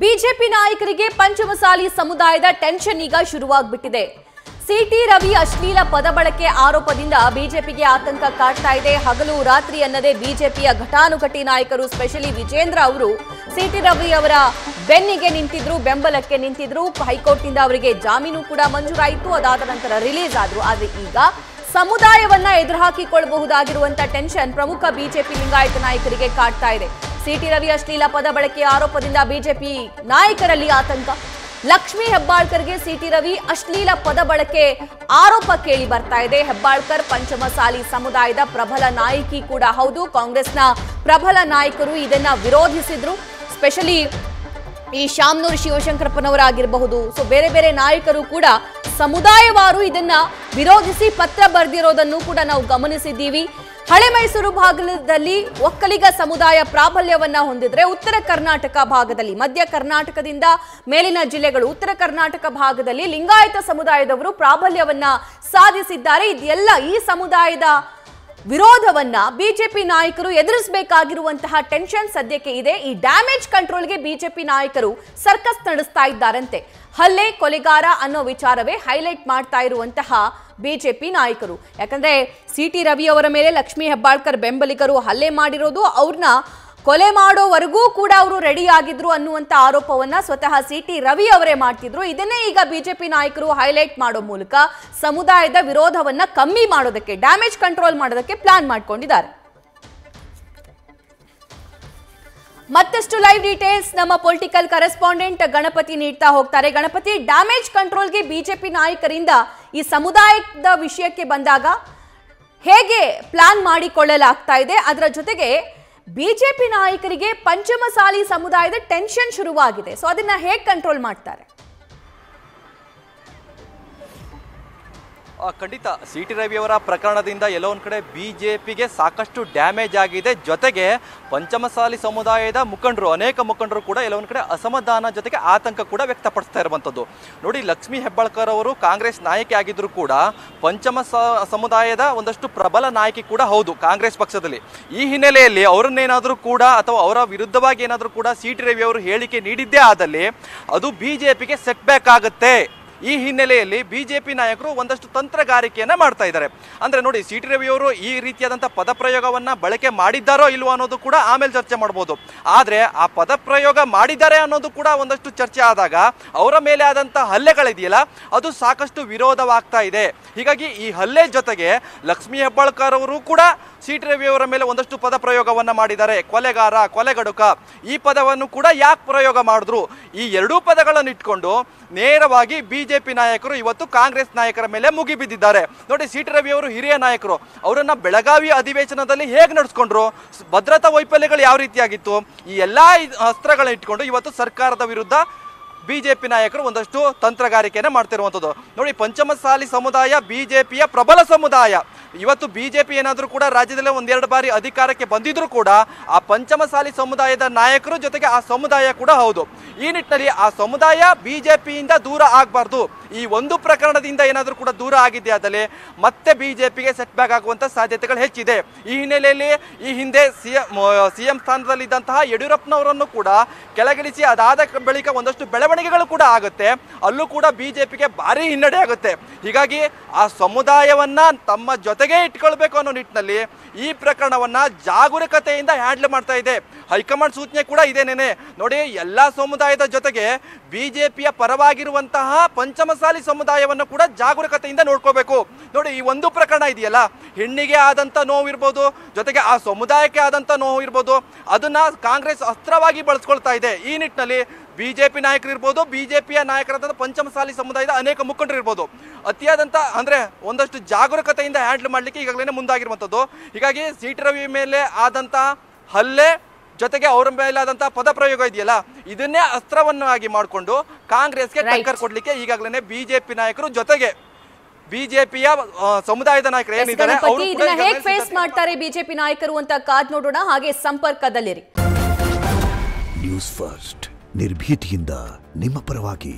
BJP ನಾಯಕರಿಗೆ ಪಂಚಮಸಾಲಿ ಸಮುದಾಯದ tension ಈಗ ಶುರುವಾಗ್ಬಿಟ್ಟಿದೆ. ಸಿಟಿ ರವಿ ಅಶ್ಲೀಲ ಪದ ಬಳಕೆ ಆರೋಪದಿಂದ ಬಿಜೆಪಿಗೆ ಆತಂಕ ಕಾಡ್ತಾ ಇದೆ. ಹಗಲು ರಾತ್ರಿ ಅನ್ನದೇ ಬಿಜೆಪಿಯ ಘಟಾನುಘಟಿ ನಾಯಕರು ಸ್ಪೆಷಲಿ ವಿಜೇಂದ್ರ ಅವರು ಸಿಟಿ ರವಿ ಅವರ ಬೆನ್ನಿಗೆ ನಿಂತಿದ್ರು, ಬೆಂಬಲಕ್ಕೆ ನಿಂತಿದ್ರು. ಹೈಕೋರ್ಟ್ನಿಂದ ಅವರಿಗೆ ಜಾಮೀನು ಕೂಡ ಮಂಜೂರಾಯಿತು. ಅದಾದ ನಂತರ ರಿಲೀಸ್ ಆದ್ರು. ಆದರೆ ಈಗ ಸಮುದಾಯವನ್ನ ಎದುರುಹಾಕಿಕೊಳ್ಳಬಹುದಾಗಿರುವಂತಹ ಟೆನ್ಷನ್ ಪ್ರಮುಖ ಬಿಜೆಪಿ ಲಿಂಗಾಯತ ನಾಯಕರಿಗೆ ಕಾಡ್ತಾ ಇದೆ. ಸಿಟಿ ರವಿ ಅಶ್ಲೀಲ ಪದ ಬಳಕೆ ಆರೋಪದಿಂದ ಬಿಜೆಪಿ ನಾಯಕರಲ್ಲಿ ಆತಂಕ. ಲಕ್ಷ್ಮೀ ಹೆಬ್ಬಾಳ್ಕರ್ಗೆ ಸಿಟಿ ರವಿ ಅಶ್ಲೀಲ ಪದ ಬಳಕೆ ಆರೋಪ ಕೇಳಿ ಬರ್ತಾ ಇದೆ. ಹೆಬ್ಬಾಳ್ಕರ್ ಪಂಚಮಸಾಲಿ ಸಮುದಾಯದ ಪ್ರಬಲ ನಾಯಕಿ ಕೂಡ ಹೌದು. ಕಾಂಗ್ರೆಸ್ನ ಪ್ರಬಲ ನಾಯಕರು ಇದನ್ನ ವಿರೋಧಿಸಿದ್ರು. ಸ್ಪೆಷಲಿ ಈ ಶಾಮನೂರು ಶಿವಶಂಕರಪ್ಪನವರಾಗಿರಬಹುದು, ಸೊ ಬೇರೆ ಬೇರೆ ನಾಯಕರು ಕೂಡ ಸಮುದಾಯವಾರು ಇದನ್ನ ವಿರೋಧಿಸಿ ಪತ್ರ ಬರೆದಿರೋದನ್ನು ಕೂಡ ನಾವು ಗಮನಿಸಿದ್ದೀವಿ. ಹಳೆ ಮೈಸೂರು ಭಾಗದಲ್ಲಿ ಒಕ್ಕಲಿಗ ಸಮುದಾಯ ಪ್ರಾಬಲ್ಯವನ್ನ ಹೊಂದಿದ್ರೆ, ಉತ್ತರ ಕರ್ನಾಟಕ ಭಾಗದಲ್ಲಿ, ಮಧ್ಯ ಕರ್ನಾಟಕದಿಂದ ಮೇಲಿನ ಜಿಲ್ಲೆಗಳು, ಉತ್ತರ ಕರ್ನಾಟಕ ಭಾಗದಲ್ಲಿ ಲಿಂಗಾಯತ ಸಮುದಾಯದವರು ಪ್ರಾಬಲ್ಯವನ್ನ ಸಾಧಿಸಿದ್ದಾರೆ. ಇದೆಲ್ಲ ಈ ಸಮುದಾಯದ ವಿರೋಧವನ್ನ ಬಿಜೆಪಿ ನಾಯಕರು ಎದುರಿಸಬೇಕಾಗಿರುವಂತಹ ಟೆನ್ಷನ್ ಸದ್ಯಕ್ಕೆ ಇದೆ. ಈ ಡ್ಯಾಮೇಜ್ ಕಂಟ್ರೋಲ್ಗೆ ಬಿಜೆಪಿ ನಾಯಕರು ಸರ್ಕಸ್ ನಡೆಸ್ತಾ ಇದ್ದಾರಂತೆ. ಹಲ್ಲೆ ಕೊಲೆಗಾರ ಅನ್ನೋ ವಿಚಾರವೇ ಹೈಲೈಟ್ ಮಾಡ್ತಾ ಇರುವಂತಹ ಬಿಜೆಪಿ ನಾಯಕರು. ಯಾಕಂದ್ರೆ ಸಿಟಿ ರವಿ ಅವರ ಮೇಲೆ ಲಕ್ಷ್ಮೀ ಹೆಬ್ಬಾಳ್ಕರ್ ಬೆಂಬಲಿಗರು ಹಲ್ಲೆ ಮಾಡಿರೋದು, ಅವ್ರನ್ನ ಕೊಲೆ ಮಾಡೋವರೆಗೂ ಕೂಡ ಅವರು ರೆಡಿ ಆಗಿದ್ರು ಅನ್ನುವಂತ ಆರೋಪವನ್ನ ಸ್ವತಃ ಸಿಟಿ ರವಿ ಅವರೇ ಮಾಡ್ತಿದ್ರು. ಇದನ್ನೇ ಈಗ ಬಿಜೆಪಿ ನಾಯಕರು ಹೈಲೈಟ್ ಮಾಡೋ ಮೂಲಕ ಸಮುದಾಯದ ವಿರೋಧವನ್ನ ಕಮ್ಮಿ ಮಾಡೋದಕ್ಕೆ, ಡ್ಯಾಮೇಜ್ ಕಂಟ್ರೋಲ್ ಮಾಡೋದಕ್ಕೆ ಪ್ಲಾನ್ ಮಾಡ್ಕೊಂಡಿದ್ದಾರೆ. ಮತ್ತಷ್ಟು ಲೈವ್ ಡೀಟೇಲ್ಸ್ ನಮ್ಮ ಪೊಲಿಟಿಕಲ್ ಕರೆಸ್ಪಾಂಡೆಂಟ್ ಗಣಪತಿ ನೀಡ್ತಾ ಹೋಗ್ತಾರೆ. ಗಣಪತಿ, ಡ್ಯಾಮೇಜ್ ಕಂಟ್ರೋಲ್ಗೆ ಬಿಜೆಪಿ ನಾಯಕರಿಂದ ಈ ಸಮುದಾಯದ ವಿಷಯಕ್ಕೆ ಬಂದಾಗ ಹೇಗೆ ಪ್ಲಾನ್ ಮಾಡಿಕೊಳ್ಳಲಾಗ್ತಾ ಇದೆ, ಅದರ ಜೊತೆಗೆ ಬಿಜೆಪಿ ನಾಯಕರಿಗೆ ಪಂಚಮಸಾಲಿ ಸಮುದಾಯದ ಟೆನ್ಷನ್ ಶುರುವಾಗಿದೆ. ಸೊ ಅದನ್ನ ಹೇಗೆ ಕಂಟ್ರೋಲ್ ಮಾಡ್ತಾರೆ? ಖಂಡಿತ ಸಿಟಿ ರವಿ ಅವರ ಪ್ರಕರಣದಿಂದ ಎಲ್ಲೋ ಒಂದು ಕಡೆ ಬಿಜೆಪಿಗೆ ಸಾಕಷ್ಟು ಡ್ಯಾಮೇಜ್ ಆಗಿದೆ. ಜೊತೆಗೆ ಪಂಚಮಸಾಲಿ ಸಮುದಾಯದ ಮುಖಂಡರು, ಅನೇಕ ಮುಖಂಡರು ಕೂಡ ಎಲ್ಲೋ ಒಂದು ಕಡೆ ಅಸಮಾಧಾನ ಜೊತೆಗೆ ಆತಂಕ ಕೂಡ ವ್ಯಕ್ತಪಡಿಸ್ತಾ ಇರುವಂಥದ್ದು. ನೋಡಿ, ಲಕ್ಷ್ಮೀ ಹೆಬ್ಬಾಳ್ಕರ್ ಅವರು ಕಾಂಗ್ರೆಸ್ ನಾಯಕಿ ಆಗಿದ್ರು ಕೂಡ ಸಮುದಾಯದ ಒಂದಷ್ಟು ಪ್ರಬಲ ನಾಯಕಿ ಕೂಡ ಹೌದು ಕಾಂಗ್ರೆಸ್ ಪಕ್ಷದಲ್ಲಿ. ಈ ಹಿನ್ನೆಲೆಯಲ್ಲಿ ಅವರನ್ನೇನಾದರೂ ಕೂಡ ಅಥವಾ ಅವರ ವಿರುದ್ಧವಾಗಿ ಏನಾದರೂ ಕೂಡ ಸಿಟಿ ರವಿ ಅವರು ಹೇಳಿಕೆ ನೀಡಿದ್ದೇ ಆದಲ್ಲಿ ಅದು ಬಿಜೆಪಿಗೆ ಸೆಟ್ ಬ್ಯಾಕ್ ಆಗುತ್ತೆ. ಈ ಹಿನ್ನೆಲೆಯಲ್ಲಿ ಬಿಜೆಪಿ ನಾಯಕರು ಒಂದಷ್ಟು ತಂತ್ರಗಾರಿಕೆಯನ್ನ ಮಾಡ್ತಾ ಇದ್ದಾರೆ. ಅಂದ್ರೆ ನೋಡಿ, ಸಿಟಿ ರವಿ ಅವರು ಈ ರೀತಿಯಾದಂತಹ ಪದಪ್ರಯೋಗವನ್ನ ಬಳಕೆ ಮಾಡಿದ್ದಾರೋ ಇಲ್ವೋ ಅನ್ನೋದು ಕೂಡ ಆಮೇಲೆ ಚರ್ಚೆ ಮಾಡಬಹುದು. ಆದ್ರೆ ಆ ಪದಪ್ರಯೋಗ ಮಾಡಿದ್ದಾರೆ ಅನ್ನೋದು ಕೂಡ ಒಂದಷ್ಟು ಚರ್ಚೆ ಆದಾಗ ಅವರ ಮೇಲೆ ಆದಂತಹ ಹಲ್ಲೆಗಳಿದೆಯಲ್ಲ, ಅದು ಸಾಕಷ್ಟು ವಿರೋಧವಾಗ್ತಾ ಇದೆ. ಹೀಗಾಗಿ ಈ ಹಲ್ಲೆ ಜೊತೆಗೆ ಲಕ್ಷ್ಮೀ ಹೆಬ್ಬಾಳ್ಕರ್ ಅವರು ಕೂಡ ಸಿಟಿ ರವಿ ಅವರ ಮೇಲೆ ಒಂದಷ್ಟು ಪದ ಪ್ರಯೋಗವನ್ನ ಮಾಡಿದ್ದಾರೆ. ಕೊಲೆಗಾರ, ಕೊಲೆಗಡುಕ, ಈ ಪದವನ್ನು ಕೂಡ ಯಾಕೆ ಪ್ರಯೋಗ ಮಾಡಿದ್ರು? ಈ ಎರಡೂ ಪದಗಳನ್ನು ಇಟ್ಕೊಂಡು ನೇರವಾಗಿ ಬಿಜೆಪಿ ನಾಯಕರು ಇವತ್ತು ಕಾಂಗ್ರೆಸ್ ನಾಯಕರ ಮೇಲೆ ಮುಗಿಬಿದ್ದಿದ್ದಾರೆ. ನೋಡಿ, ಸಿಟಿ ರವಿ ಅವರು ಹಿರಿಯ ನಾಯಕರು, ಅವರನ್ನ ಬೆಳಗಾವಿ ಅಧಿವೇಶನದಲ್ಲಿ ಹೇಗೆ ನಡೆಸ್ಕೊಂಡ್ರು, ಭದ್ರತಾ ವೈಫಲ್ಯಗಳು ಯಾವ ರೀತಿಯಾಗಿತ್ತು, ಈ ಎಲ್ಲಾ ಅಸ್ತ್ರಗಳನ್ನ ಇಟ್ಕೊಂಡು ಇವತ್ತು ಸರ್ಕಾರದ ವಿರುದ್ಧ ಬಿಜೆಪಿ ನಾಯಕರು ಒಂದಷ್ಟು ತಂತ್ರಗಾರಿಕೆಯನ್ನು ಮಾಡ್ತಿರುವಂಥದ್ದು. ನೋಡಿ, ಪಂಚಮಸಾಲಿ ಸಮುದಾಯ ಬಿಜೆಪಿಯ ಪ್ರಬಲ ಸಮುದಾಯ. ಇವತ್ತು ಬಿಜೆಪಿ ಏನಾದರೂ ಕೂಡ ರಾಜ್ಯದಲ್ಲೇ ಒಂದೆರಡು ಬಾರಿ ಅಧಿಕಾರಕ್ಕೆ ಬಂದಿದ್ರು ಕೂಡ ಆ ಪಂಚಮಸಾಲಿ ಸಮುದಾಯದ ನಾಯಕರು ಜೊತೆಗೆ ಆ ಸಮುದಾಯ ಕೂಡ ಹೌದು. ಈ ನಿಟ್ಟಿನಲ್ಲಿ ಆ ಸಮುದಾಯ ಬಿಜೆಪಿಯಿಂದ ದೂರ ಆಗಬಾರ್ದು. ಈ ಒಂದು ಪ್ರಕರಣದಿಂದ ಏನಾದರೂ ಕೂಡ ದೂರ ಆಗಿದ್ದೆ ಆದಲ್ಲಿ ಮತ್ತೆ ಬಿಜೆಪಿಗೆ ಸೆಟ್ ಬ್ಯಾಕ್ ಆಗುವಂತ ಸಾಧ್ಯತೆಗಳು ಹೆಚ್ಚಿದೆ. ಈ ಹಿನ್ನೆಲೆಯಲ್ಲಿ ಈ ಹಿಂದೆ ಸಿಎಂ ಸ್ಥಾನದಲ್ಲಿದ್ದಂತಹ ಯಡಿಯೂರಪ್ಪನವರನ್ನು ಕೂಡ ಕೆಳಗಿಳಿಸಿ ಅದಾದ ಬಳಿಕ ಒಂದಷ್ಟು ಬೆಳವಣಿಗೆಗಳು ಕೂಡ ಆಗುತ್ತೆ. ಅಲ್ಲೂ ಕೂಡ ಬಿಜೆಪಿಗೆ ಭಾರಿ ಹಿನ್ನಡೆ ಆಗುತ್ತೆ. ಹೀಗಾಗಿ ಆ ಸಮುದಾಯವನ್ನ ತಮ್ಮ ಜೊತೆಗೆ ಇಟ್ಕೊಳ್ಬೇಕು ಅನ್ನೋ ನಿಟ್ಟಿನಲ್ಲಿ ಈ ಪ್ರಕರಣವನ್ನ ಜಾಗರೂಕತೆಯಿಂದ ಹ್ಯಾಂಡಲ್ ಮಾಡ್ತಾ ಇದೆ. ಹೈಕಮಾಂಡ್ ಸೂಚನೆ ಕೂಡ ಇದೇನೇನೆ. ನೋಡಿ, ಎಲ್ಲಾ ಸಮುದಾಯದ ಜೊತೆಗೆ ಬಿಜೆಪಿಯ ಪರವಾಗಿರುವಂತಹ ಪಂಚಮಸಾಲಿ ಸಮುದಾಯವನ್ನು ಕೂಡ ಜಾಗರೂಕತೆಯಿಂದ ನೋಡ್ಕೋಬೇಕು. ನೋಡಿ, ಈ ಒಂದು ಪ್ರಕರಣ ಇದೆಯಲ್ಲ, ಹೆಣ್ಣಿಗೆ ಆದಂತ ನೋವು ಇರ್ಬೋದು, ಜೊತೆಗೆ ಆ ಸಮುದಾಯಕ್ಕೆ ಆದಂತ ನೋವು ಇರ್ಬೋದು, ಅದನ್ನ ಕಾಂಗ್ರೆಸ್ ಅಸ್ತ್ರವಾಗಿ ಬಳಸ್ಕೊಳ್ತಾ ಇದೆ. ಈ ನಿಟ್ಟಿನಲ್ಲಿ ಬಿಜೆಪಿ ನಾಯಕರು ಇರ್ಬೋದು, ಬಿಜೆಪಿಯ ನಾಯಕರಾದ ಪಂಚಮಸಾಲಿ ಸಮುದಾಯದ ಅನೇಕ ಮುಖಂಡರು ಇರ್ಬೋದು, ಅತಿಯಾದಂತ ಅಂದ್ರೆ ಒಂದಷ್ಟು ಜಾಗರೂಕತೆಯಿಂದ ಹ್ಯಾಂಡಲ್ ಮಾಡ್ಲಿಕ್ಕೆ ಈಗಾಗಲೇ ಮುಂದಾಗಿರುವಂತದ್ದು. ಹೀಗಾಗಿ ಸಿಟಿ ರವಿ ಮೇಲೆ ಆದಂತಹ ಹಲ್ಲೆ ಜೊತೆಗೆ ಅವರ ಮೇಲೆ ಆದಂತಹ ಪದ ಪ್ರಯೋಗ ಇದೆಯಲ್ಲ, ಇದನ್ನೇ ಅಸ್ತ್ರವನ್ನಾಗಿ ಮಾಡಿಕೊಂಡು ಕಾಂಗ್ರೆಸ್ಗೆ ಟಕ್ಕರ್ ಕೊಡ್ಲಿಕ್ಕೆ ಈಗಾಗಲೇ ಬಿಜೆಪಿ ನಾಯಕರು ಜೊತೆಗೆ ಬಿಜೆಪಿಯ ಸಮುದಾಯದ ನಾಯಕರು ಏನಿದ್ದಾರೆ ಅವರು ಹೇಗೆ ಫೇಸ್ ಮಾಡ್ತಾರೆ ಬಿಜೆಪಿ ನಾಯಕರು ಅಂತ ಕಾದ್ ನೋಡೋಣ. ಹಾಗೆ ಸಂಪರ್ಕದಲ್ಲಿರಿ. ನ್ಯೂಸ್ ಫಸ್ಟ್, ನಿರ್ಭೀತಿಯಿಂದ ನಿಮ್ಮ ಪರವಾಗಿ.